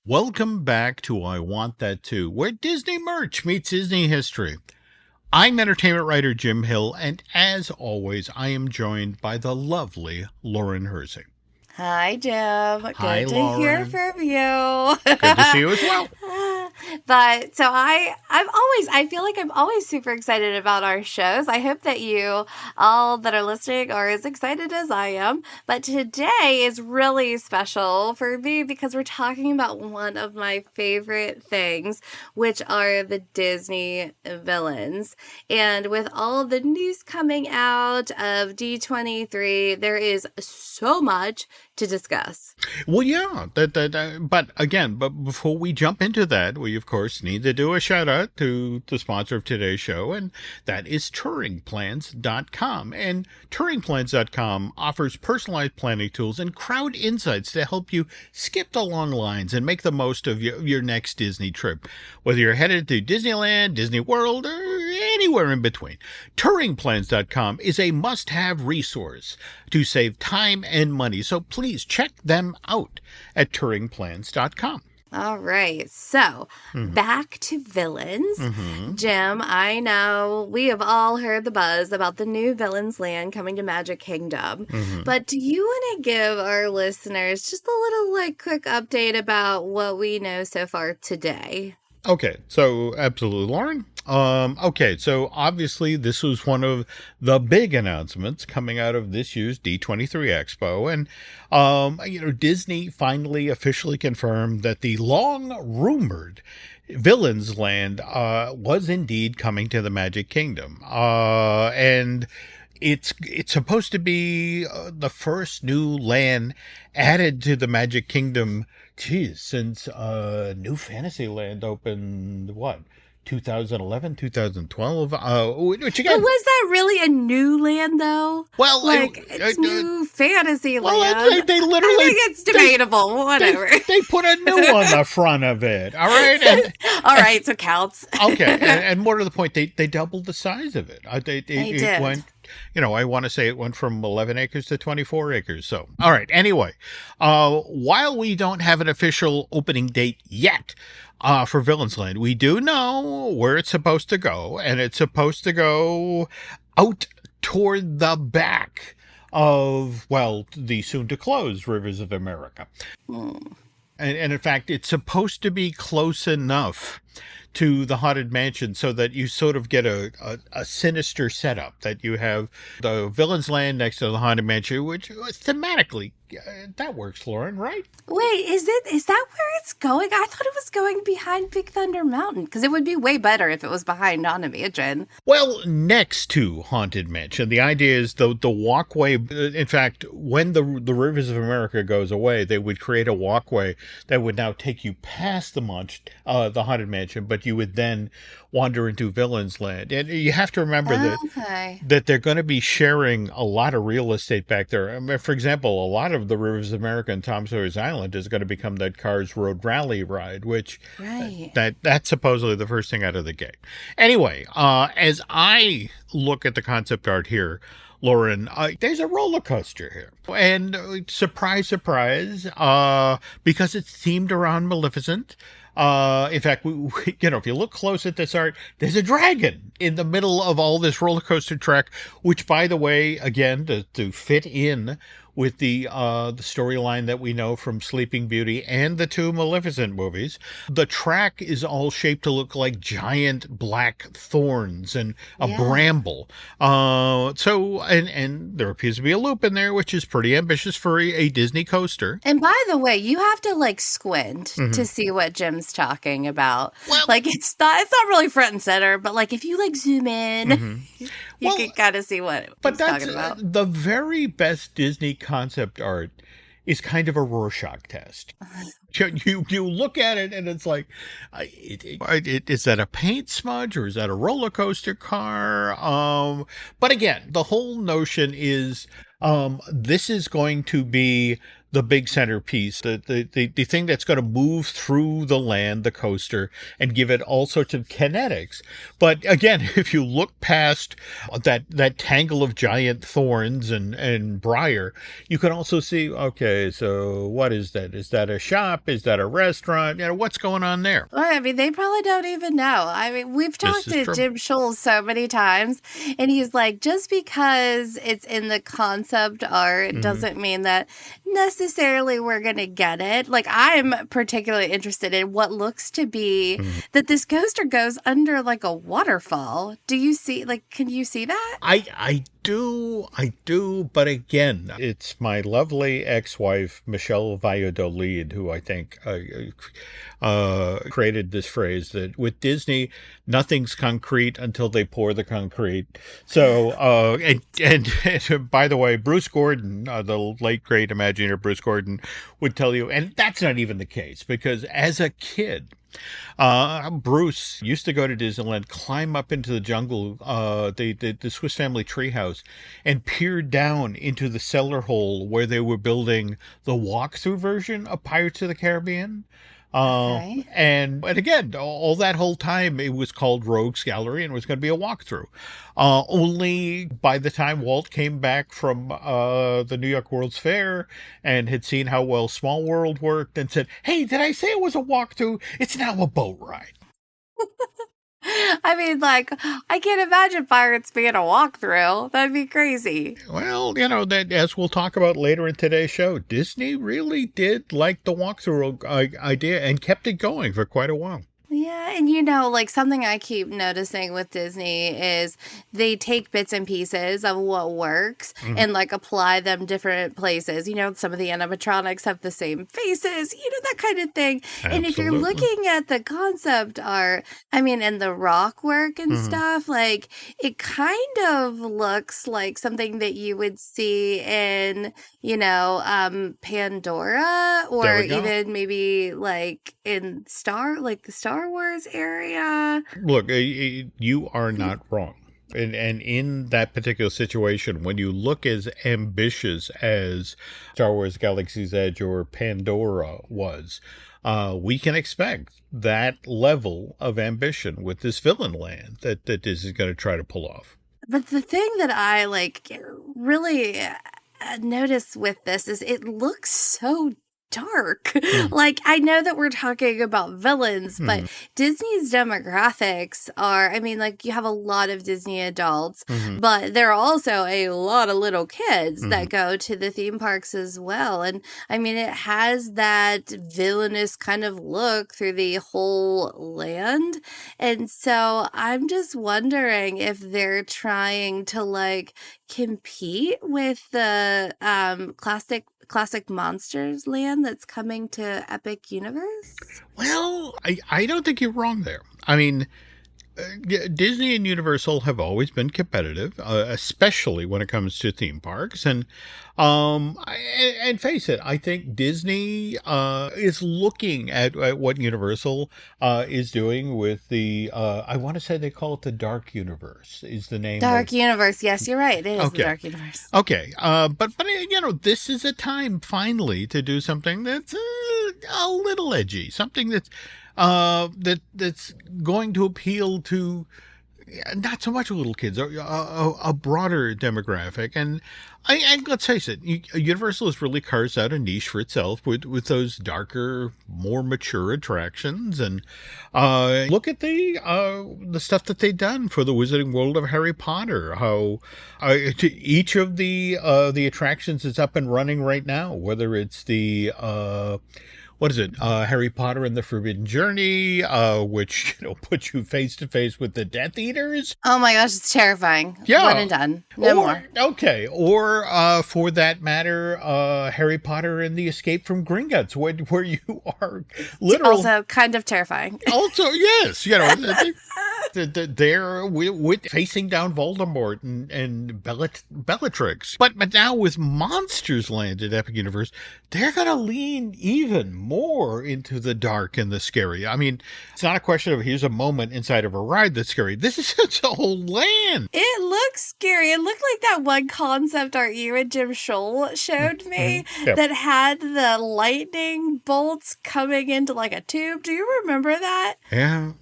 Welcome back to I Want That Too, where Disney merch meets Disney history. I'm entertainment writer Jim Hill, and as always, I am joined by the lovely Lauren Hersey. Hi, Jim. Hi, Good to hear Lauren. from you. Good to see you as well. But so I feel like I'm always super excited about our shows. I hope that you all that are listening are as excited as I am. But today is really special for me because we're talking about one of my favorite things, which are the Disney villains. And with all of the news coming out of D23, there is so much to discuss. Well, yeah, but before we jump into that, we of course need to do a shout out to the sponsor of today's show, and that is TuringPlans.com. And TuringPlans.com offers personalized planning tools and crowd insights to help you skip the long lines and make the most of your next Disney trip, whether you're headed to Disneyland, Disney World, or anywhere in between. TuringPlans.com is a must-have resource to save time and money, so please check them out at TuringPlans.com. All right. So back to villains. Jim, I know we have all heard the buzz about the new Villains Land coming to Magic Kingdom. But do you want to give our listeners just a little quick update about what we know so far today? Okay, so absolutely, Lauren. Okay, so obviously this was one of the big announcements coming out of this year's D23 Expo, and Disney finally officially confirmed that the long rumored Villains Land was indeed coming to the Magic Kingdom, and it's supposed to be the first new land added to the Magic Kingdom. Geez, since New Fantasyland opened, what, 2011, 2012? Which again, But was that really a new land, though? well, It's new fantasy well, land. they I literally, think it's debatable. Whatever. they put a new on the front of it. All right, All right, so counts. okay, and more to the point, they doubled the size of it. They It did. went, I want to say it went from 11 acres to 24 acres. So, all right. Anyway, while we don't have an official opening date yet for Villains Land, we do know where it's supposed to go, and it's supposed to go out toward the back of, well, the soon-to-close Rivers of America. And in fact, it's supposed to be close enough to the Haunted Mansion so that you sort of get a sinister setup, that you have the Villains Land next to the Haunted Mansion, which thematically, that works, Lauren, right? Wait, is that where it's going? I thought it was going behind Big Thunder Mountain because it would be way better if it was behind On a Mansion. Well, next to Haunted Mansion. The idea is the walkway, in fact, when the Rivers of America goes away, they would create a walkway that would now take you past the Haunted Mansion, but you would then wander into Villains Land. And you have to remember that they're going to be sharing a lot of real estate back there. I mean, for example, a lot of the Rivers of America and Tom Sawyer's Island is going to become that Cars Road Rally ride, which that's supposedly the first thing out of the gate. Anyway, as I look at the concept art here, Lauren, there's a roller coaster here. And surprise, surprise, because it's themed around Maleficent. In fact, if you look close at this art, there's a dragon in the middle of all this roller coaster track, which, by the way, again, to fit in with the storyline that we know from Sleeping Beauty and the two Maleficent movies, the track is all shaped to look like giant black thorns and a bramble. And there appears to be a loop in there, which is pretty ambitious for a Disney coaster. And by the way, you have to squint to see what Jim's talking about. Well, it's not really front and center, but if you zoom in, you can kind of see what he's talking about. The very best Disney concept art is kind of a Rorschach test. You look at it and it's like, is that a paint smudge or is that a roller coaster car? But again, the whole notion is this is going to be the big centerpiece, the thing that's going to move through the land, the coaster, and give it all sorts of kinetics. But again, if you look past that tangle of giant thorns and briar, you can also see, okay, so what is that? Is that a shop? Is that a restaurant? What's going on there? Well, I mean, they probably don't even know. I mean, we've This talked is to true. Jim Scholl so many times, and he's like, just because it's in the concept art Hmm. doesn't mean that necessarily we're going to get it. Like, I'm particularly interested in what looks to be Hmm. that this coaster goes under like a waterfall. Do you see, like, can you see that? I do, but again, it's my lovely ex-wife, Michelle Valladolid, who I think created this phrase that with Disney, nothing's concrete until they pour the concrete. So, and by the way, Bruce Gordon, the late great Imagineer Bruce Gordon, would tell you, and that's not even the case, because as a kid, Bruce used to go to Disneyland, climb up into the jungle, the Swiss Family treehouse, and peer down into the cellar hole where they were building the walkthrough version of Pirates of the Caribbean. Okay. And again, all that whole time it was called Rogues Gallery and it was going to be a walkthrough. Only by the time Walt came back from the New York World's Fair and had seen how well Small World worked and said, "Hey, did I say it was a walkthrough? It's now a boat ride." I mean, like, I can't imagine pirates being a walkthrough. That'd be crazy. Well, that as we'll talk about later in today's show, Disney really did like the walkthrough idea and kept it going for quite a while. Yeah, and like something I keep noticing with Disney is they take bits and pieces of what works Mhm. and like apply them different places. Some of the animatronics have the same faces, that kind of thing. And if you're Absolutely. looking at the concept art, I mean, and the rock work and Mhm. stuff, like it kind of looks like something that you would see in, Pandora There or we go. even maybe like in the Star Wars area. Look, you are not wrong. And in that particular situation, when you look as ambitious as Star Wars Galaxy's Edge or Pandora was, we can expect that level of ambition with this villain land that Disney's going to try to pull off. But the thing that I like really notice with this is it looks so dark. Hmm. Like, I know that we're talking about villains, Hmm. but Disney's demographics are, I mean, like, you have a lot of Disney adults, Hmm. but there are also a lot of little kids Hmm. that go to the theme parks as well. And I mean, it has that villainous kind of look through the whole land. And so I'm just wondering if they're trying to like compete with the classic monsters land that's coming to Epic Universe. Well, I don't think you're wrong there. I mean, Disney and Universal have always been competitive, especially when it comes to theme parks. And face it, I think Disney is looking at what Universal is doing with the. I want to say they call it the Dark Universe. Is the name of. Dark Universe. Yes, you're right. It is the Okay. Dark Universe. Okay, but this is a time finally to do something that's a little edgy, something that's going to appeal to not so much little kids, a broader demographic. And let's face it, Universal has really carved out a niche for itself with those darker, more mature attractions. And look at the stuff that they've done for the Wizarding World of Harry Potter. How each of the attractions is up and running right now. Whether it's the what is it? Harry Potter and the Forbidden Journey, which puts you face to face with the Death Eaters. Oh my gosh, it's terrifying. Yeah. One and done. No more. Okay, or for that matter, Harry Potter and the Escape from Gringotts, where you are literal. Also, kind of terrifying. Also, yes, they're with facing down Voldemort and Bellatrix. But now with Monsters Land at Epic Universe, they're going to lean even more into the dark and the scary. I mean, it's not a question of here's a moment inside of a ride that's scary. This is a whole land. It looks scary. It looked like that one concept art you and Jim Scholl showed me Yep. that had the lightning bolts coming into like a tube. Do you remember that? Yeah.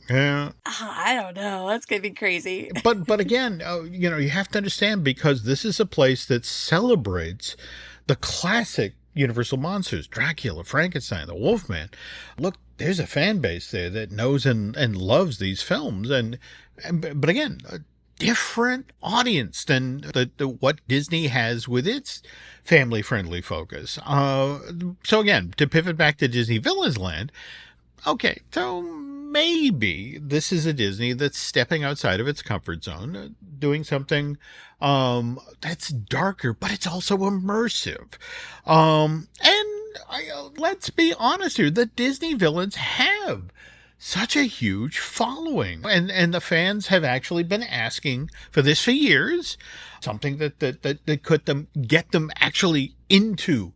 I don't know. That's going to be crazy. But again, you have to understand, because this is a place that celebrates the classic Universal monsters, Dracula, Frankenstein, the Wolfman. Look, there's a fan base there that knows and loves these films. But again, a different audience than what Disney has with its family-friendly focus. So again, to pivot back to Disney Villains Land, okay, so maybe this is a Disney that's stepping outside of its comfort zone, doing something that's darker, but it's also immersive. Let's be honest here, the Disney villains have such a huge following, and the fans have actually been asking for this for years, something that could get them actually into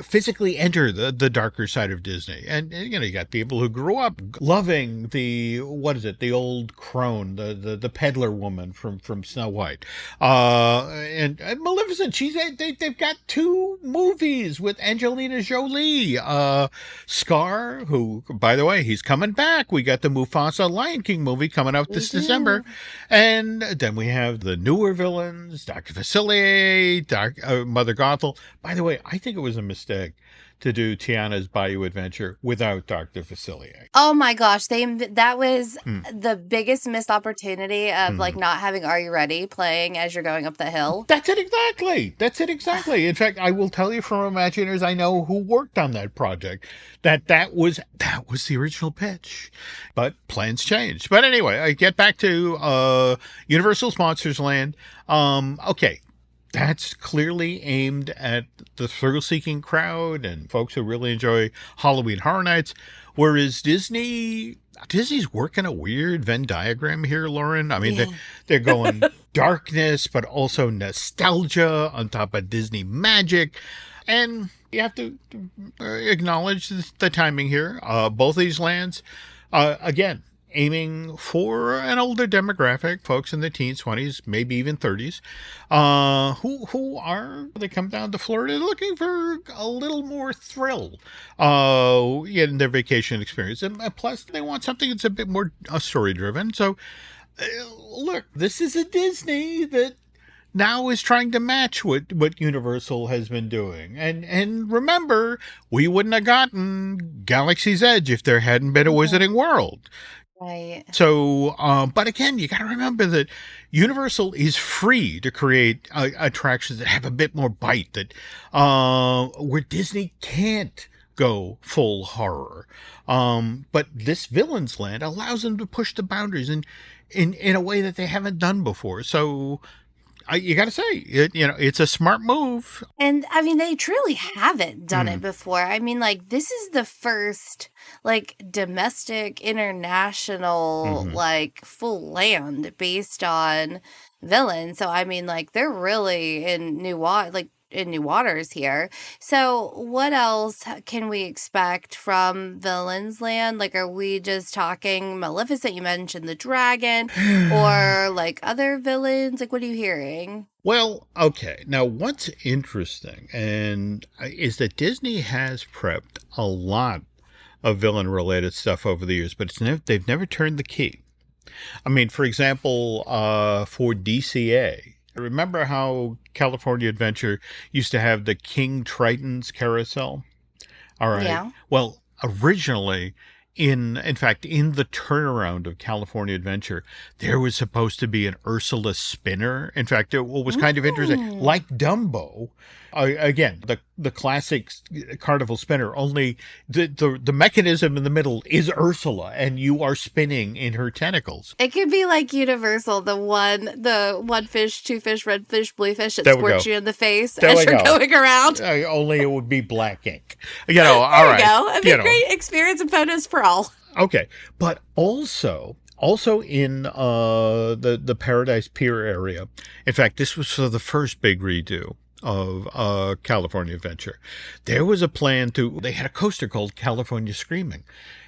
physically enter the darker side of Disney. And you got people who grew up loving the old crone, the peddler woman from Snow White, and Maleficent. They've got 2 movies with Angelina Jolie, Scar, who, by the way, he's coming back. We got the Mufasa Lion King movie coming out this December, and then we have the newer villains, Dr. Facilier, Mother Gothel. By the way, I think it was a mistake to do Tiana's Bayou Adventure without Dr. Facilier. Oh my gosh, that was the biggest missed opportunity of like not having Are You Ready playing as you're going up the hill. That's it exactly. In fact, I will tell you from Imagineers I know who worked on that project that was the original pitch. But plans changed. But anyway, I get back to Universal's Monsters Land. Okay. That's clearly aimed at the thrill-seeking crowd and folks who really enjoy Halloween Horror Nights, whereas Disney's working a weird Venn diagram here, Lauren. I mean, they're going darkness, but also nostalgia on top of Disney magic. And you have to acknowledge the timing here. Both these lands, again, aiming for an older demographic, folks in the teens, 20s, maybe even 30s, they come down to Florida looking for a little more thrill in their vacation experience. And plus, they want something that's a bit more story-driven. So, look, this is a Disney that now is trying to match what Universal has been doing. And remember, we wouldn't have gotten Galaxy's Edge if there hadn't been a Wizarding World. Right. So, but again, you got to remember that Universal is free to create attractions that have a bit more bite, that where Disney can't go full horror. But this Villains Land allows them to push the boundaries in a way that they haven't done before. So, you got to say, it's a smart move. And I mean, they truly haven't done it before. I mean, like, this is the first, like, domestic, international, like, full land based on villains. So, I mean, like, they're really in new waters here. So what else can we expect from Villains Land? Like, are we just talking Maleficent? You mentioned the dragon, or like other villains? Like, what are you hearing? Well, okay. Now, what's interesting is that Disney has prepped a lot of villain-related stuff over the years, but they've never turned the key. I mean, for example, for DCA, remember how California Adventure used to have the King Triton's carousel? All right. Yeah. Well, originally, in fact, in the turnaround of California Adventure, there was supposed to be an Ursula spinner. In fact, what was kind of interesting, like Dumbo, again, the classic carnival spinner, only the mechanism in the middle is Ursula, and you are spinning in her tentacles. It could be like Universal, the one fish, two fish, red fish, blue fish that squirts you in the face as you're going around. Only it would be black ink. All There right. you go. It'd be a great experience and photos for all. Okay, but also in the Paradise Pier area. In fact, this was for the first big redo of California Adventure. There was a plan they had a coaster called California Screaming.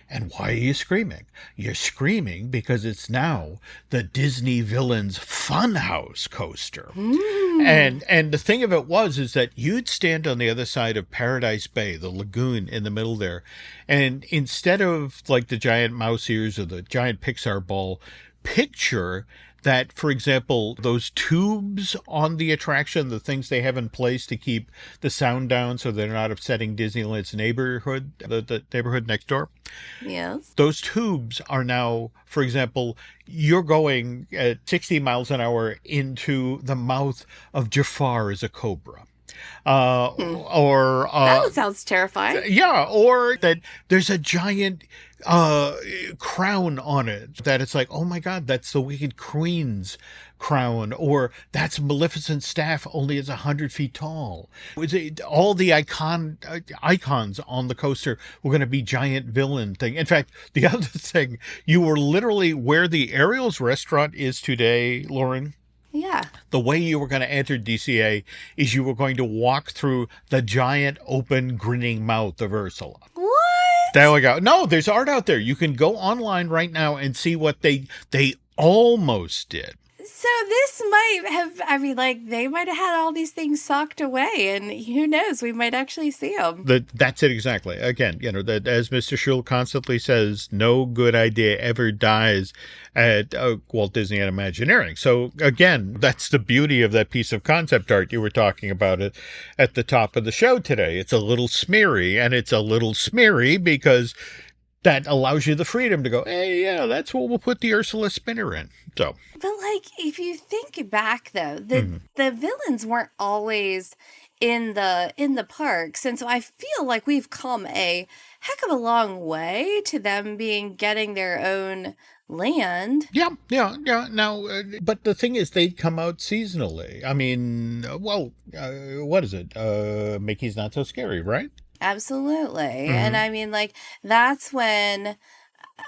And why are you screaming? You're screaming because it's now the Disney Villains Funhouse coaster. And the thing of it is that you'd stand on the other side of Paradise Bay, the lagoon in the middle there, and instead of like the giant mouse ears or the giant Pixar ball, picture that, for example, those tubes on the attraction, the things they have in place to keep the sound down so they're not upsetting Disneyland's neighborhood, the neighborhood next door. Yes. Those tubes are now, for example, you're going at 60 miles an hour into the mouth of Jafar as a cobra. Or that sounds terrifying. Yeah, or that there's a giant crown on it that it's like, oh my God, that's the Wicked Queen's crown, or that's Maleficent's staff, only it's 100 feet tall. All the icons on the coaster were going to be giant villain thing. In fact, the other thing, you were literally where the Ariel's restaurant is today, Lauren. Yeah. The way you were going to enter DCA is you were going to walk through the giant open grinning mouth of Ursula. What? There we go. No, there's art out there. You can go online right now and see what they almost did. So this might have, I mean, like, they might have had all these things socked away, and who knows, we might actually see them. That's it exactly. Again, that as Mr. Schul constantly says, no good idea ever dies at Walt Disney and Imagineering. So again, that's the beauty of that piece of concept art you were talking about it at the top of the show today. It's a little smeary, and it's a little smeary because that allows you the freedom to go, hey, yeah, that's what we'll put the Ursula spinner in. So, but like, if you think back though, the villains weren't always in the parks, and so I feel like we've come a heck of a long way to them getting their own land. Yeah. Now, but the thing is, they'd come out seasonally. I mean, what is it? Mickey's Not So Scary, right? Absolutely. And I mean, like, that's when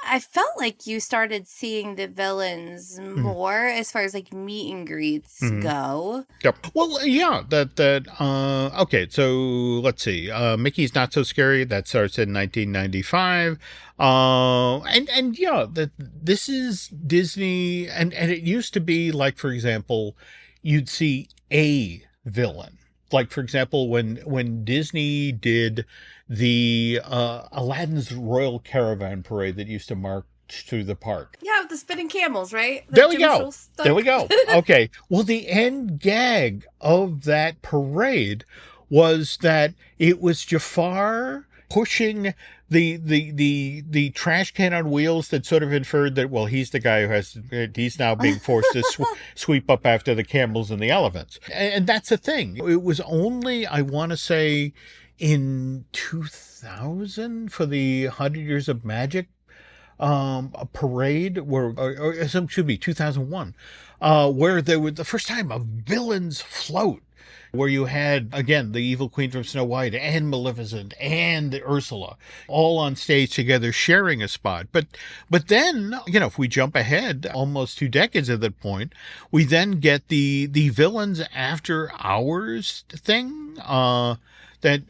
I felt like you started seeing the villains more as far as like meet and greets go. Yep. Well, yeah, okay, so let's see. Mickey's Not So Scary, that starts in 1995. And yeah, this is Disney, and it used to be like, for example, you'd see a villain. Like, for example, when Disney did the Aladdin's Royal Caravan Parade that used to march through the park. Yeah, with the spinning camels, right? There we go. Okay. Well, the end gag of that parade was that it was Jafar pushing the trash can on wheels that sort of inferred that, well, he's the guy he's now being forced to sweep up after the camels and the elephants. And that's the thing. It was only, I want to say, in 2000 for the 100 Years of Magic a parade or some should be 2001, where there was the first time a villain's float, where you had, again, the evil queen from Snow White and Maleficent and Ursula all on stage together sharing a spot. But then, if we jump ahead almost 2 decades at that point, we then get the villains after hours thing that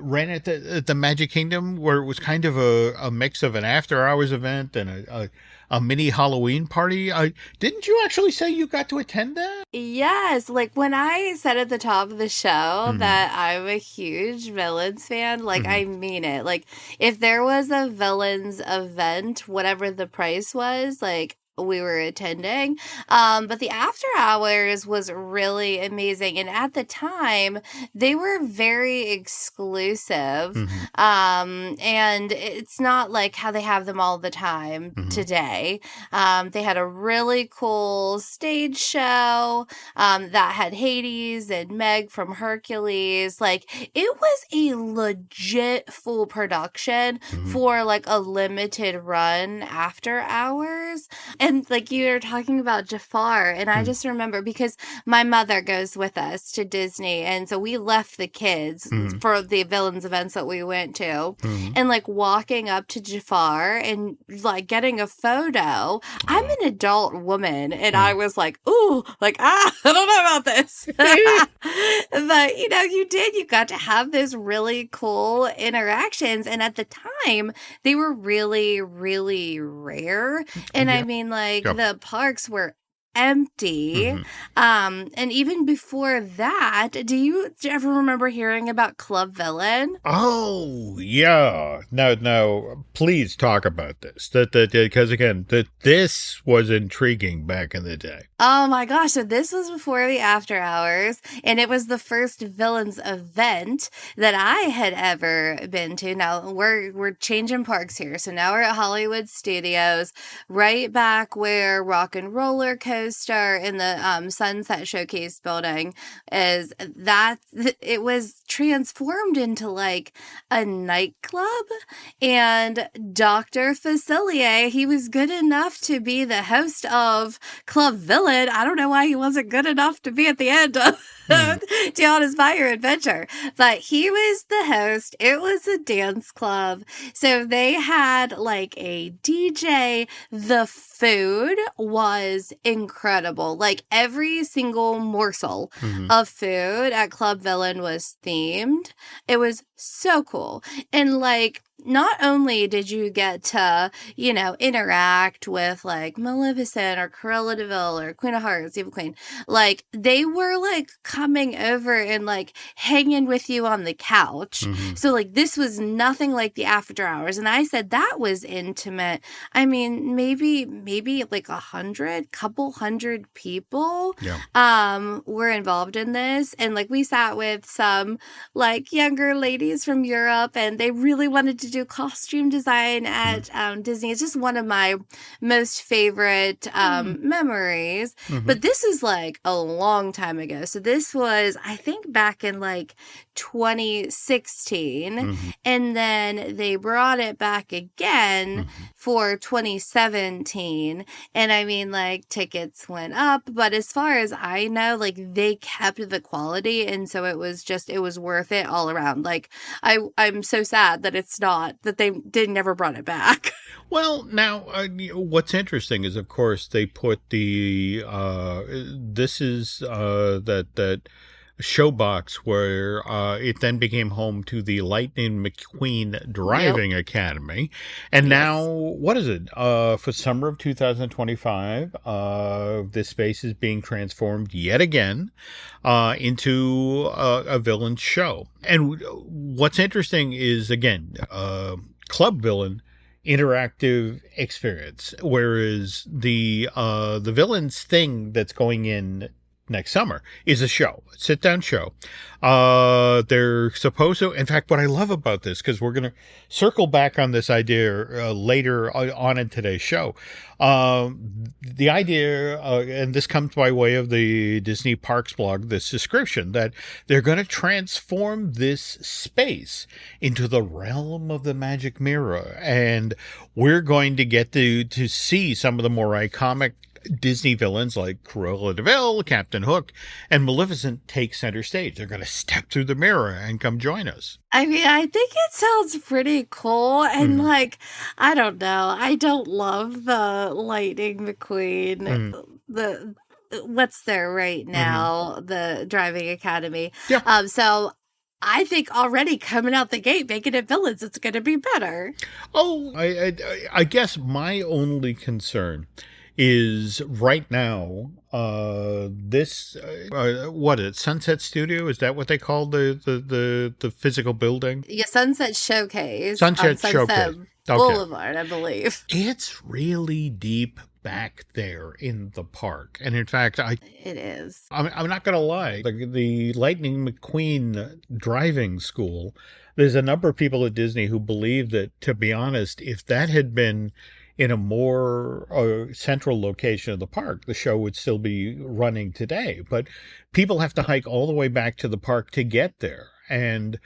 ran at the Magic Kingdom, where it was kind of a mix of an after hours event and a mini Halloween party. Didn't you actually say you got to attend that? Yes. Like, when I said at the top of the show that I'm a huge Villains fan, like, I mean it. Like, if there was a Villains event, whatever the price was, like, we were attending. But the after hours was really amazing. And at the time, they were very exclusive. And it's not like how they have them all the time today. They had a really cool stage show that had Hades and Meg from Hercules. Like, it was a legit full production for like a limited run after hours. And like you were talking about Jafar, and I Mm, just remember because my mother goes with us to Disney, and so we left the kids mm, for the villains events that we went to, mm. and like walking up to Jafar and like getting a photo. I'm Oh. an adult woman, and I Mm. was like, ooh, like, I don't know about this. But you got to have those really cool interactions. And at the time, they were really, really rare. And I Yep. mean, like, Yep. the parks were empty. Hmm. And even before that, do you ever remember hearing about Club Villain? Oh, yeah. No, no. Please talk about this. That because again, this was intriguing back in the day. Oh my gosh. So this was before the after hours, and it was the first villains event that I had ever been to. Now we're changing parks here. So now we're at Hollywood Studios, right back where Rock and Roller Coaster in the Sunset Showcase building is. That it was transformed into like a nightclub, and Dr. Facilier, he was good enough to be the host of Club Villain. I don't know why he wasn't good enough to be at the end of Hmm. Tiana's Fire Adventure, but he was the host. It was a dance club. So they had like a DJ. The food was incredible. Like every single morsel Hmm. of food at Club Villain was themed. It was so cool. And like, not only did you get to, interact with like Maleficent or Cruella de Vil or Queen of Hearts, Evil Queen, like they were like coming over and like hanging with you on the couch. Hmm. So like this was nothing like the after hours. And I said that was intimate. I mean, maybe like couple hundred people Yeah. were involved in this. And like we sat with some like younger ladies from Europe, and they really wanted to do costume design at Disney. It's just one of my most favorite memories. Hmm. But this is like a long time ago. So this was, I think, back in like 2016. Hmm. And then they brought it back again Hmm. for 2017. And I mean, like, tickets went up. But as far as I know, like, they kept the quality. And so it was worth it all around. Like, I'm so sad that it's not, that they never brought it back. Well, now what's interesting is, of course, they put the this is that showbox where it then became home to the Lightning McQueen Yep. Driving Academy, and now Yes. what is it? For summer of 2025, this space is being transformed yet again into a villain show. And what's interesting is again, Club Villain interactive experience, whereas the villains thing that's going in next summer is a show, a sit down show. They're supposed to, in fact, what I love about this, because we're going to circle back on this idea later on in today's show. The idea, and this comes by way of the Disney Parks blog, this description that they're going to transform this space into the realm of the magic mirror. And we're going to get to see some of the more iconic Disney villains like Cruella de Vil, Captain Hook, and Maleficent take center stage. They're going to step through the mirror and come join us. I mean, I think it sounds pretty cool. And Mm-hmm. like, I don't know. I don't love the Lightning McQueen. Mm-hmm. The what's there right Mm-hmm. now, the Driving Academy. Yeah. So I think already coming out the gate, making it villains, it's going to be better. Oh, I guess my only concern is right now, this, what is it, Sunset Studio? Is that what they call the physical building? Yeah, Sunset Showcase on Sunset Sunset Showcase. Okay. Boulevard, I believe. It's really deep back there in the park. And in fact, It is. I'm not going to lie. The Lightning McQueen driving school, there's a number of people at Disney who believe that, to be honest, if that had been in a more central location of the park, the show would still be running today. But people have to hike all the way back to the park to get there. And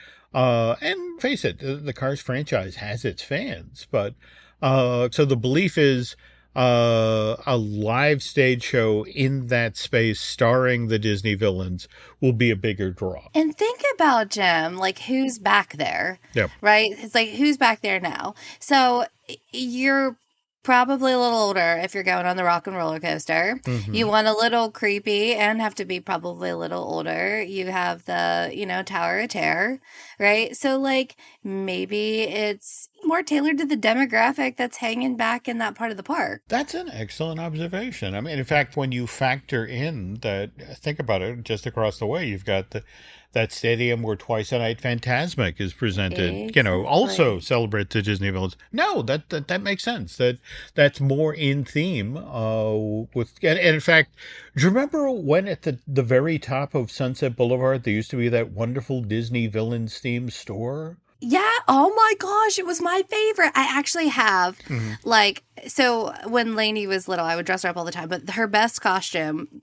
face it, the Cars franchise has its fans. But so the belief is a live stage show in that space starring the Disney villains will be a bigger draw. And think about Jim, like who's back there, Yep. right? It's like who's back there now. So you're probably a little older if you're going on the rock and roller coaster. Hmm. You want a little creepy and have to be probably a little older. You have the, Tower of Terror, right? So like maybe it's more tailored to the demographic that's hanging back in that part of the park. That's an excellent observation. I mean, in fact, when you factor in that, think about it, just across the way, you've got that stadium where Twice a Night Phantasmic is presented, also Exactly. celebrate the Disney villains. No, that makes sense. That's more in theme. And in fact, do you remember when at the very top of Sunset Boulevard there used to be that wonderful Disney villains themed store? Yeah. Oh my gosh. It was my favorite. I actually have, Hmm. so when Lainey was little, I would dress her up all the time, but her best costume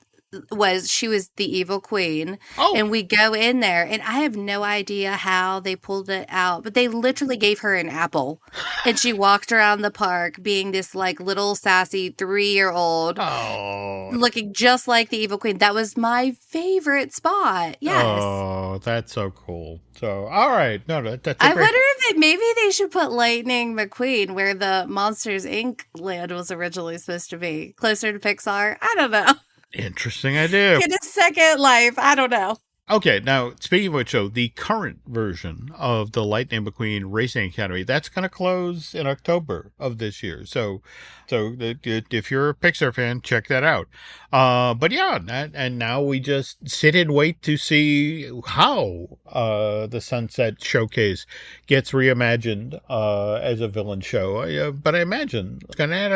was she was the evil queen. Oh, And we go in there, and I have no idea how they pulled it out, but they literally gave her an apple. And she walked around the park being this like little sassy 3-year old oh, looking just like the evil queen. That was my favorite spot. Yes. oh, that's so cool. So, all right, no, that's a I great. wonder if maybe they should put Lightning McQueen where the Monsters Inc. land was originally supposed to be, closer to Pixar. I don't know. Interesting idea. Get a second life. I don't know. Okay, now speaking of which, so the current version of the Lightning McQueen Racing Academy that's going to close in October of this year. If you're a Pixar fan, check that out. But yeah, and now we just sit and wait to see how the Sunset Showcase gets reimagined as a villain show. But I imagine it's going to add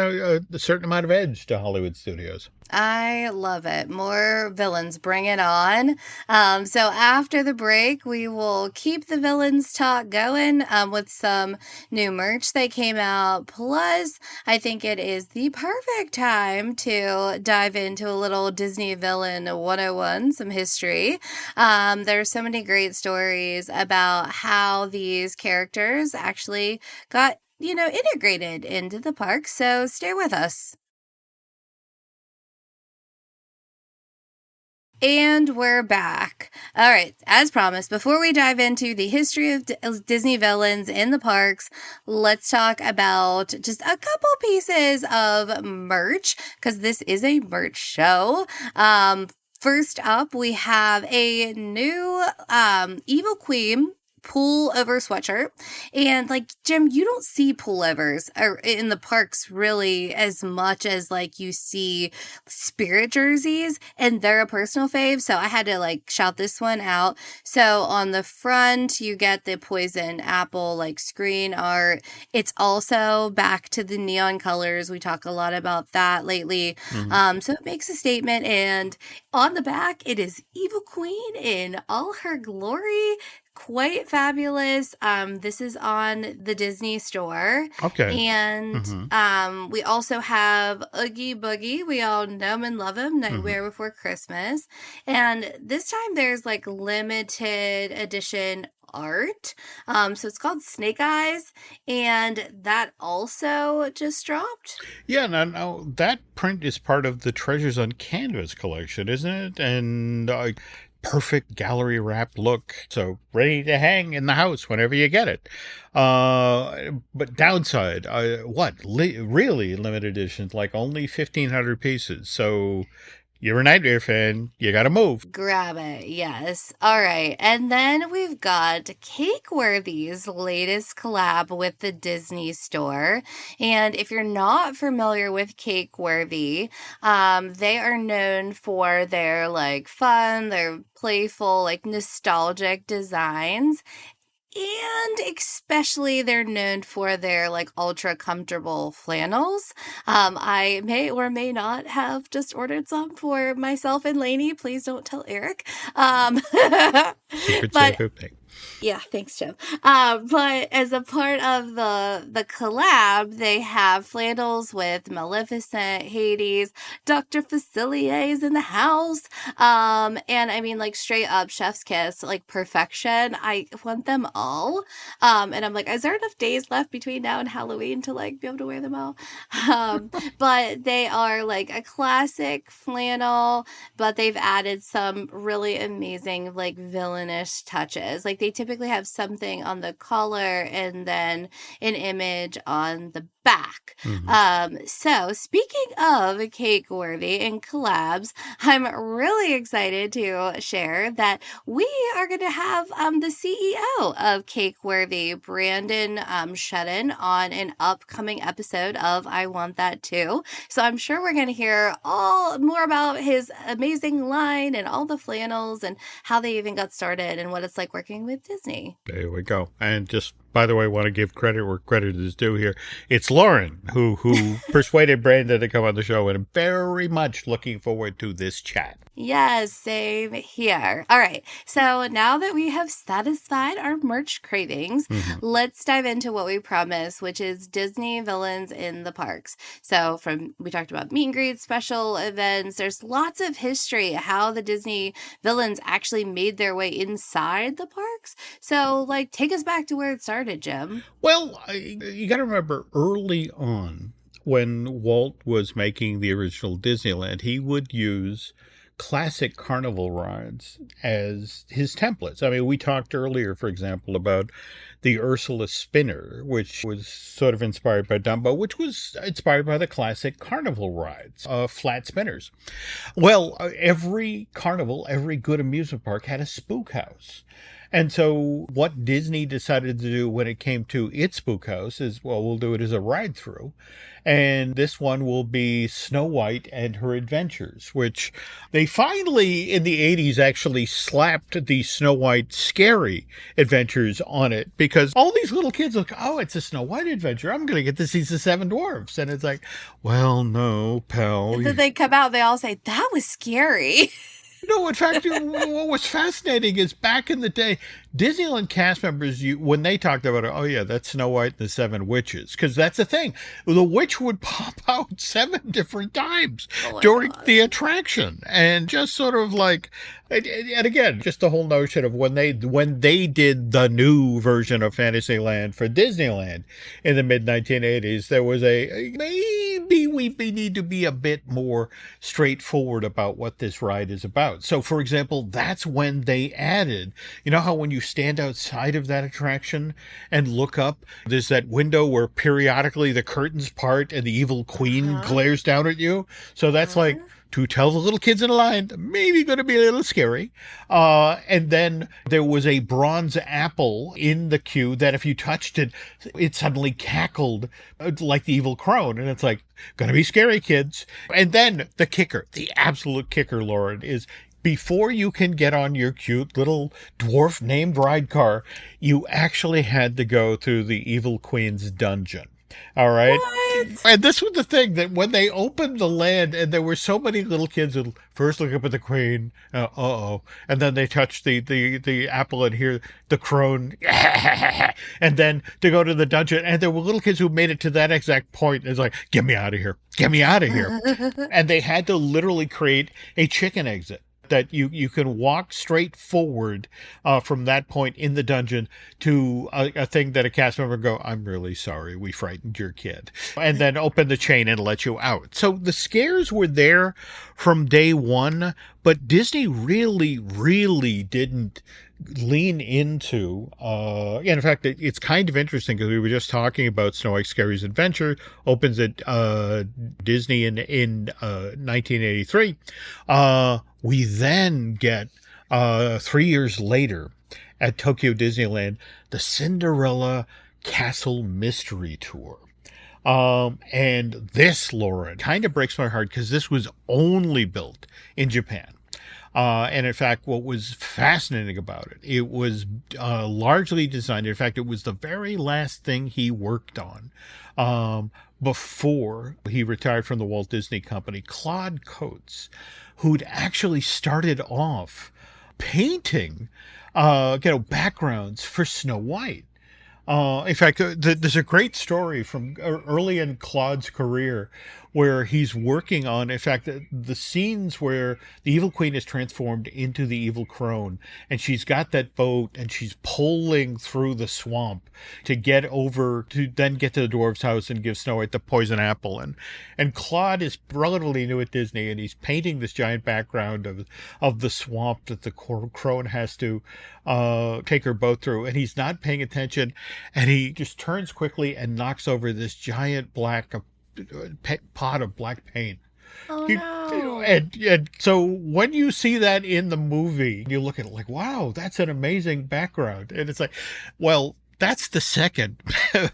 a certain amount of edge to Hollywood studios. I love it. More villains, bring it on. So after the break, we will keep the villains talk going with some new merch that came out. Plus, I think it is the perfect time to dive into a little Disney villain 101, some history. There's so many great stories about how these characters actually got, integrated into the park. So stay with us. And we're back. All right, as promised, before we dive into the history of Disney villains in the parks, let's talk about just a couple pieces of merch, because this is a merch show. First up, we have a new Evil Queen pullover sweatshirt. And like Jim, you don't see pullovers in the parks really as much as like you see Spirit jerseys, and they're a personal fave, so I had to like shout this one out. So on the front you get the poison apple like screen art. It's also back to the neon colors. We talk a lot about that lately. Mm-hmm. So it makes a statement, and on the back it is Evil Queen in all her glory. Quite fabulous. This is on the Disney store. Okay. And Mm-hmm. we also have Oogie Boogie. We all know him and love him. Mm-hmm. Nightmare Before Christmas. And this time there's like limited edition art. So it's called Snake Eyes. And that also just dropped. Yeah, now that print is part of the Treasures on Canvas collection, isn't it? And perfect gallery wrap look, so ready to hang in the house whenever you get it. But downside, really limited editions, like only 1,500 pieces. So you're a Nightmare fan, you got to move. Grab it, yes. All right. And then we've got Cakeworthy's latest collab with the Disney Store. And if you're not familiar with Cakeworthy, they are known for their like fun, their playful, like nostalgic designs. And especially they're known for their like ultra comfortable flannels. I may or may not have just ordered some for myself and Lainey. Please don't tell Eric. Secret safe But opening. Yeah, thanks, Jim. But as a part of the collab, they have flannels with Maleficent, Hades, Dr. Facilier is in the house. And I mean, like straight up chef's kiss, like perfection. I want them all. And I'm like, is there enough days left between now and Halloween to like be able to wear them all? Um, but they are like a classic flannel, but they've added some really amazing like villainish touches. Like they typically have something on the collar and then an image on the back. So speaking of cake worthy and collabs, I'm really excited to share that we are going to have the CEO of Cake Worthy, Brandon Shedden, on an upcoming episode of I Want That Too. So I'm sure we're going to hear all more about his amazing line and all the flannels and how they even got started and what it's like working with Disney. There we go. And just, by the way, want to give credit where credit is due here. It's Lauren who persuaded Brandon to come on the show, and I'm very much looking forward to this chat. Yes, same here. All right. So now that we have satisfied our merch cravings, let's dive into what we promised, which is Disney villains in the parks. So we talked about meet and greets, special events. There's lots of history how the Disney villains actually made their way inside the parks. So like take us back to where it started, Jim. Well, you got to remember early on when Walt was making the original Disneyland, he would use classic carnival rides as his templates. I mean, we talked earlier, for example, about the Ursula Spinner, which was sort of inspired by Dumbo, which was inspired by the classic carnival rides, flat spinners. Well, every carnival, every good amusement park had a spook house. And so what Disney decided to do when it came to its spook house is, well, we'll do it as a ride through. And this one will be Snow White and Her Adventures, which they finally in the 80s actually slapped the Snow White Scary Adventures on it, because all these little kids look, oh, it's a Snow White adventure. I'm going to get to see the Seven Dwarfs. And it's like, well, no, pal. And then they come out, they all say, that was scary. No, in fact, what was fascinating is back in the day, Disneyland cast members, when they talked about it, oh yeah, that's Snow White and the Seven Witches, because that's the thing. The witch would pop out 7 different times during the attraction, and just sort of like, and again, just the whole notion of when they did the new version of Fantasyland for Disneyland in the mid 1980s, there was maybe we need to be a bit more straightforward about what this ride is about. So, for example, that's when they added, you know how when you stand outside of that attraction and look up, there's that window where periodically the curtains part and the evil queen glares down at you. So that's like, to tell the little kids in the line, maybe going to be a little scary. And then there was a bronze apple in the queue that if you touched it, it suddenly cackled like the evil crone. And it's like, going to be scary, kids. And then the kicker, the absolute kicker, Lauren, is before you can get on your cute little dwarf named ride car, you actually had to go through the evil queen's dungeon. All right. What? And this was the thing, that when they opened the land and there were so many little kids who first look up at the queen, and then they touch the apple and hear the crone, and then to go to the dungeon. And there were little kids who made it to that exact point. It's like, get me out of here. Get me out of here. And they had to literally create a chicken exit that you can walk straight forward from that point in the dungeon to a thing that a cast member go, I'm really sorry, we frightened your kid. And then open the chain and let you out. So the scares were there from day one, but Disney really, really didn't lean into, and in fact, it's kind of interesting because we were just talking about Snow White Scary's Adventure, opens at Disney in 1983. We then get 3 years later at Tokyo Disneyland, the Cinderella Castle Mystery Tour. And this, Lauren, kind of breaks my heart because this was only built in Japan. And in fact, what was fascinating about it, it was largely designed. In fact, it was the very last thing he worked on before he retired from the Walt Disney Company. Claude Coates, who'd actually started off painting, backgrounds for Snow White. In fact, there's a great story from early in Claude's career where he's working on, in fact, the scenes where the evil queen is transformed into the evil crone, and she's got that boat and she's pulling through the swamp to get over to then get to the dwarf's house and give Snow White the poison apple. And Claude is relatively new at Disney, and he's painting this giant background of the swamp that the crone has to take her boat through, and he's not paying attention, and he just turns quickly and knocks over this giant black pot of black paint. Oh You, no. and so when you see that in the movie, you look at it like, wow, that's an amazing background. And it's like, well, that's the second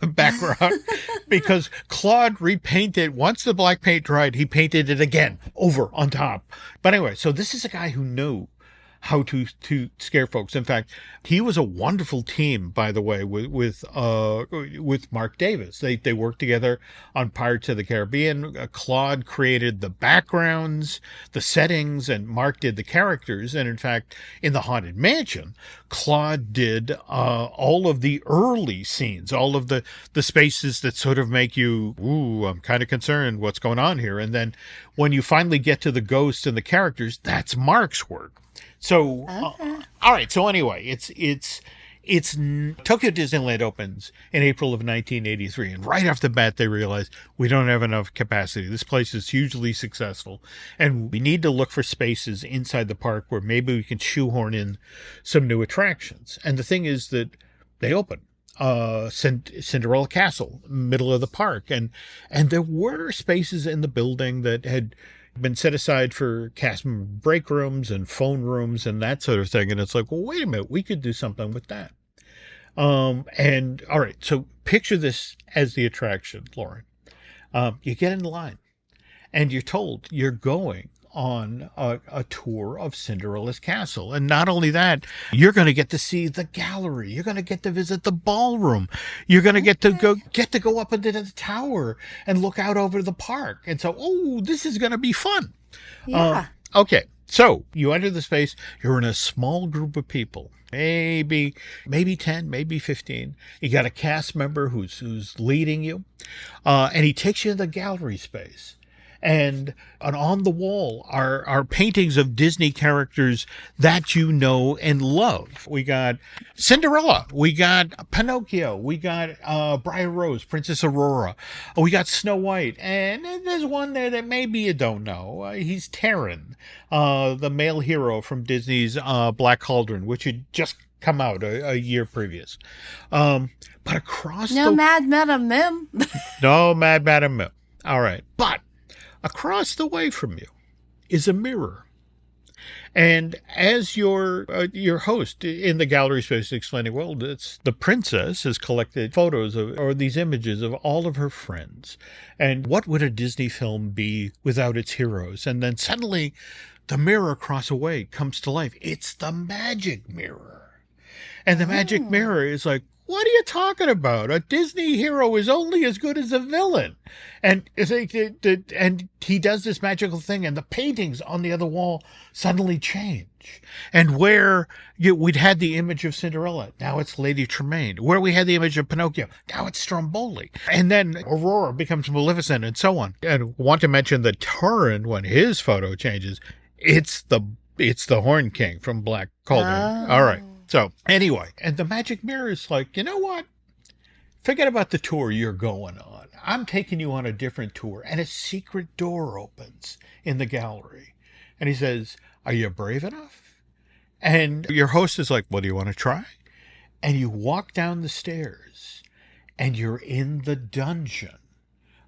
background, because Claude repainted, once the black paint dried, he painted it again over on top. But anyway, so this is a guy who knew how to scare folks. In fact, he was a wonderful team, by the way, with Mark Davis. They worked together on Pirates of the Caribbean. Claude created the backgrounds, the settings, and Mark did the characters. And in fact, in the Haunted Mansion, Claude did all of the early scenes, all of the spaces that sort of make you, ooh, I'm kind of concerned what's going on here. And then when you finally get to the ghosts and the characters, that's Mark's work. So, Okay. all right. So anyway, it's Tokyo Disneyland opens in April of 1983, and right off the bat they realize we don't have enough capacity. This place is hugely successful, and we need to look for spaces inside the park where maybe we can shoehorn in some new attractions. And the thing is that they open Cinderella Castle, middle of the park, and there were spaces in the building that had been set aside for cast break rooms and phone rooms and that sort of thing. And it's like, well, wait a minute, we could do something with that. And all right, so picture this as the attraction, Lauren. You get in line and you're told you're going on a tour of Cinderella's castle. And not only that, you're going to get to see the gallery. You're going to get to visit the ballroom. You're going to get to go up into the tower and look out over the park. And so, oh, this is going to be fun. Yeah. Okay. So you enter the space, you're in a small group of people, maybe 10, maybe 15. You got a cast member who's leading you, and he takes you to the gallery space. And on the wall are paintings of Disney characters that you know and love. We got Cinderella. We got Pinocchio. We got Briar Rose, Princess Aurora. We got Snow White. And there's one there that maybe you don't know. He's Taran, the male hero from Disney's Black Cauldron, which had just come out a year previous. But across No Mad Madam Mim. No Mad Madam Mim. All right. But across the way from you is a mirror. And as your host in the gallery space is explaining, well, it's the princess has collected photos or these images of all of her friends. And what would a Disney film be without its heroes? And then suddenly the mirror across the way comes to life. It's the magic mirror. And the magic mirror is like, what are you talking about? A Disney hero is only as good as a villain. And he does this magical thing, and the paintings on the other wall suddenly change. And where we'd had the image of Cinderella, now it's Lady Tremaine. Where we had the image of Pinocchio, now it's Stromboli. And then Aurora becomes Maleficent, and so on. And I want to mention that Taran, when his photo changes, it's the Horn King from Black Cauldron. Oh. All right. So anyway, and the magic mirror is like, you know what? Forget about the tour you're going on. I'm taking you on a different tour. And a secret door opens in the gallery. And he says, are you brave enough? And your host is like, well, do you want to try? And you walk down the stairs and you're in the dungeon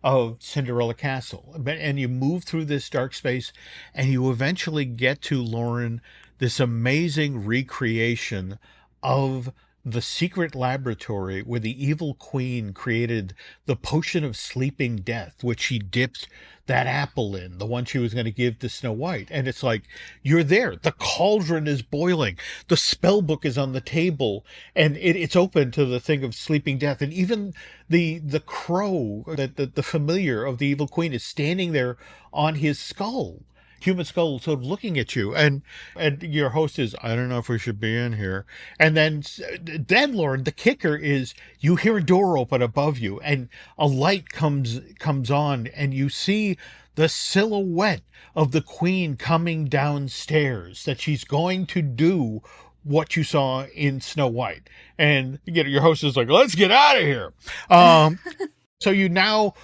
of Cinderella Castle. And you move through this dark space and you eventually get to, Lauren, this amazing recreation of the secret laboratory where the evil queen created the potion of sleeping death, which she dipped that apple in, the one she was going to give to Snow White. And it's like, you're there. The cauldron is boiling. The spell book is on the table, and it's open to the thing of sleeping death. And even the crow, the familiar of the evil queen, is standing there on his skull. human skull sort of looking at you, and your host is, I don't know if we should be in here. And then Lauren, the kicker is you hear a door open above you, and a light comes on, and you see the silhouette of the queen coming downstairs, that she's going to do what you saw in Snow White. And your host is like, let's get out of here. So you now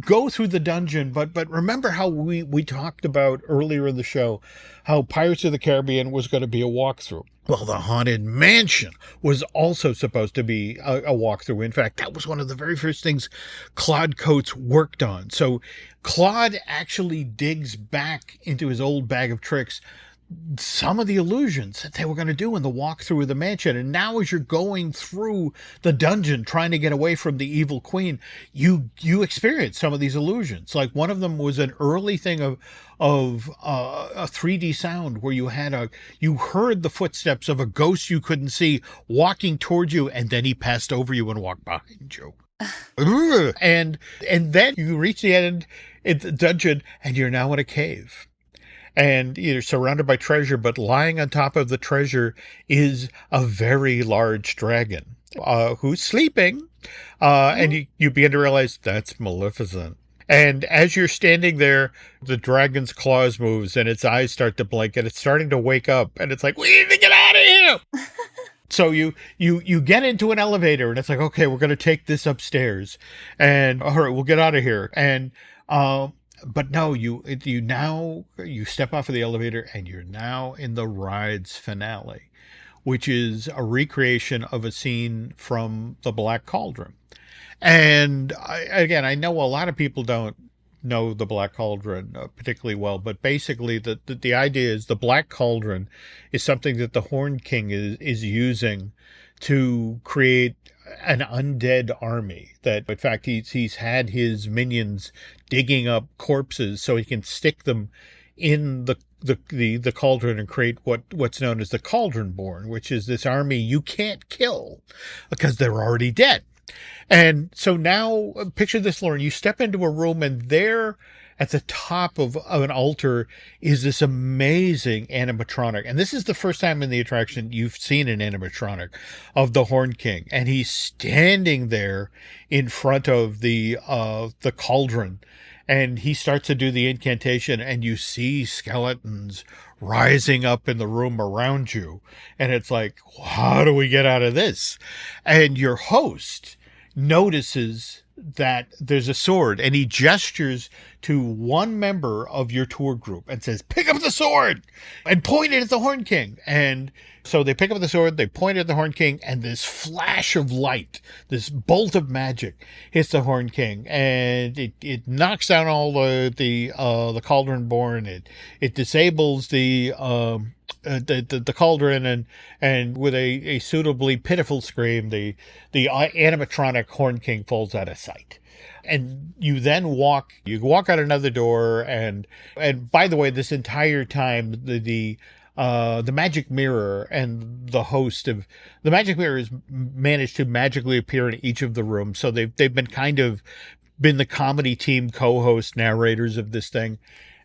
go through the dungeon, but remember how we talked about earlier in the show how Pirates of the Caribbean was going to be a walkthrough. Well, the Haunted Mansion was also supposed to be a walkthrough. In fact, that was one of the very first things Claude Coates worked on. So Claude actually digs back into his old bag of tricks some of the illusions that they were going to do in the walkthrough of the mansion. And now as you're going through the dungeon trying to get away from the evil queen, you experience some of these illusions. Like one of them was an early thing of a 3D sound where you heard the footsteps of a ghost you couldn't see walking towards you, and then he passed over you and walked behind you. and then you reach the end of the dungeon, and you're now in a cave. And you're surrounded by treasure, but lying on top of the treasure is a very large dragon who's sleeping. And you begin to realize that's Maleficent. And as you're standing there, the dragon's claws moves and its eyes start to blink and it's starting to wake up. And it's like, we need to get out of here. So you get into an elevator and it's like, okay, we're going to take this upstairs. And all right, we'll get out of here. And but no, you step off of the elevator and you're now in the ride's finale, which is a recreation of a scene from The Black Cauldron. And I know a lot of people don't know The Black Cauldron particularly well, but basically the idea is the Black Cauldron is something that the Horned King is using to create an undead army. That in fact he's had his minions digging up corpses so he can stick them in the cauldron and create what's known as the Cauldron-born, which is this army you can't kill because they're already dead. And so now picture this, Lauren, you step into a room and there at the top of an altar is this amazing animatronic. And this is the first time in the attraction you've seen an animatronic of the Horned King. And he's standing there in front of the cauldron. And he starts to do the incantation and you see skeletons rising up in the room around you. And it's like, how do we get out of this? And your host notices that there's a sword and he gestures to one member of your tour group and says, pick up the sword and point it at the Horned King. And so they pick up the sword, they point it at the Horned King, and this flash of light, this bolt of magic hits the Horned King, and it knocks down all the Cauldron-born. It disables the cauldron, and with a suitably pitiful scream, the animatronic Horned King falls out of sight. And you then walk out another door, and by the way, this entire time the magic mirror and the host of the magic mirror has managed to magically appear in each of the rooms. So they've been the comedy team co-host narrators of this thing.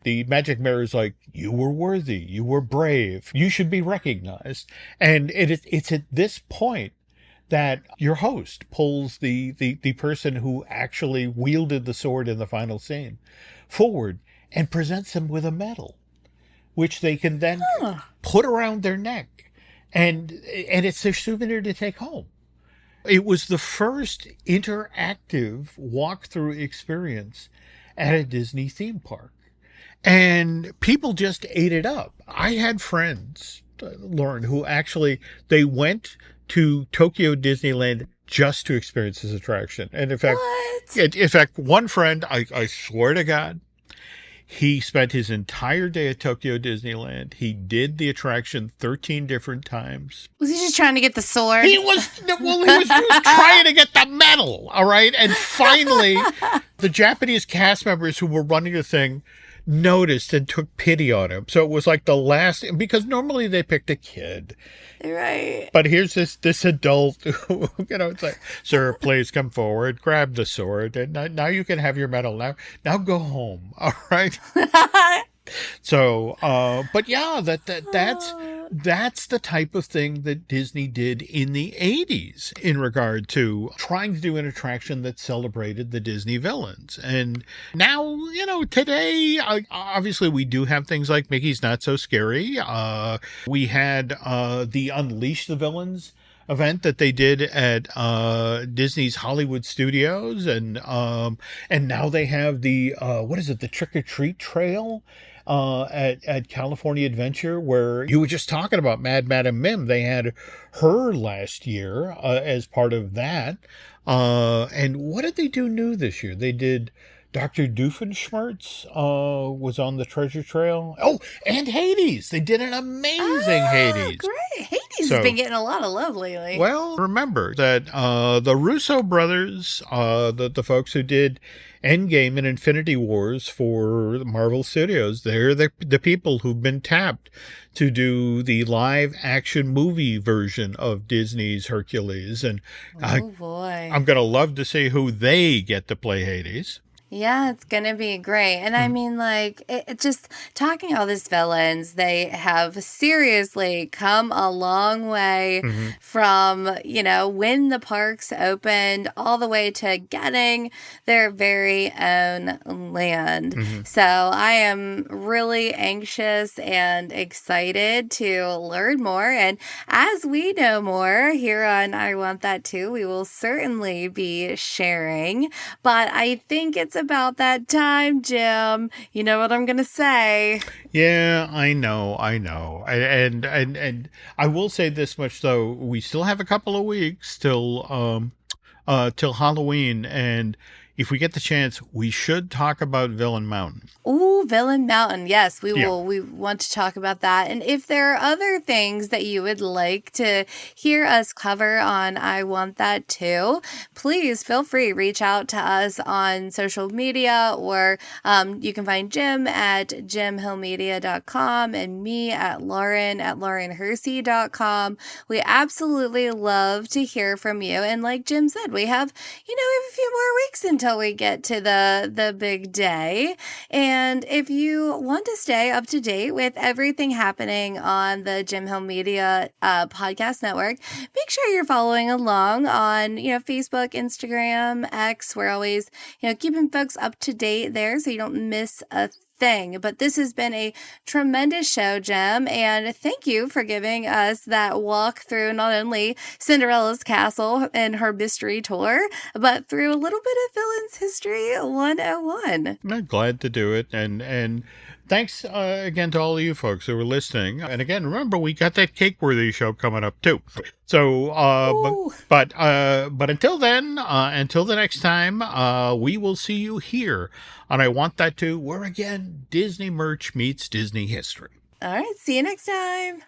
The magic mirror is like, you were worthy, you were brave, you should be recognized. And it's at this point that your host pulls the person who actually wielded the sword in the final scene forward and presents them with a medal, which they can then put around their neck. And it's their souvenir to take home. It was the first interactive walkthrough experience at a Disney theme park. And people just ate it up. I had friends, Lauren, who actually, they went to Tokyo Disneyland just to experience this attraction. And in fact, one friend, I swear to God, he spent his entire day at Tokyo Disneyland. He did the attraction 13 different times. Was he just trying to get the sword? He was trying to get the medal, all right? And finally, the Japanese cast members who were running the thing noticed and took pity on him. So it was like the last, because normally they picked a kid. Right. But here's this adult who, it's like, sir, please come forward, grab the sword, and now you can have your medal. Now go home. All right. So, but yeah, that's Oh. that's the type of thing that Disney did in the 80s in regard to trying to do an attraction that celebrated the Disney villains. And now, today, obviously we do have things like Mickey's Not So Scary. We had the Unleash the Villains event that they did at Disney's Hollywood Studios, and now they have the what is it, the Trick or Treat Trail at California Adventure, where you were just talking about Mad Madam Mim. They had her last year as part of that. And what did they do new this year? They did Dr. Doofenshmirtz was on the treasure trail. Oh, and Hades. They did an amazing Oh, Hades. great. Hades has So, been getting a lot of love lately. well, remember that the Russo brothers, the folks who did Endgame and Infinity Wars for Marvel Studios, they're the people who've been tapped to do the live action movie version of Disney's Hercules. And Oh boy. I'm going to love to see who they get to play Hades. Yeah, it's gonna be great. And I mean, like, it just talking all these villains, they have seriously come a long way Mm-hmm. from, when the parks opened all the way to getting their very own land. Mm-hmm. So I am really anxious and excited to learn more. And as we know more here on I Want That Too, we will certainly be sharing. But I think it's about that time, Jim. You know what I'm going to say. Yeah, I know. And I will say this much though: we still have a couple of weeks till Halloween, and if we get the chance, we should talk about Villain Mountain. Ooh, Villain Mountain. Yes, we Yeah. will. We want to talk about that. And if there are other things that you would like to hear us cover on I Want That Too, please feel free. Reach out to us on social media, or you can find Jim at jimhillmedia.com and me at laurenhersey.com. We absolutely love to hear from you. And like Jim said, we have a few more weeks until we get to the big day. And if you want to stay up to date with everything happening on the Jim Hill Media podcast network, make sure you're following along on Facebook, Instagram, X. We're always keeping folks up to date there so you don't miss a thing. But this has been a tremendous show, Jim, and thank you for giving us that walk through not only Cinderella's castle and her mystery tour, but through a little bit of Villains History 101. I'm glad to do it, and thanks again to all of you folks who were listening. And again, remember we got that Cakeworthy show coming up too. So, but until then, until the next time, we will see you here on I Want That Too, where again Disney merch meets Disney history. All right, see you next time.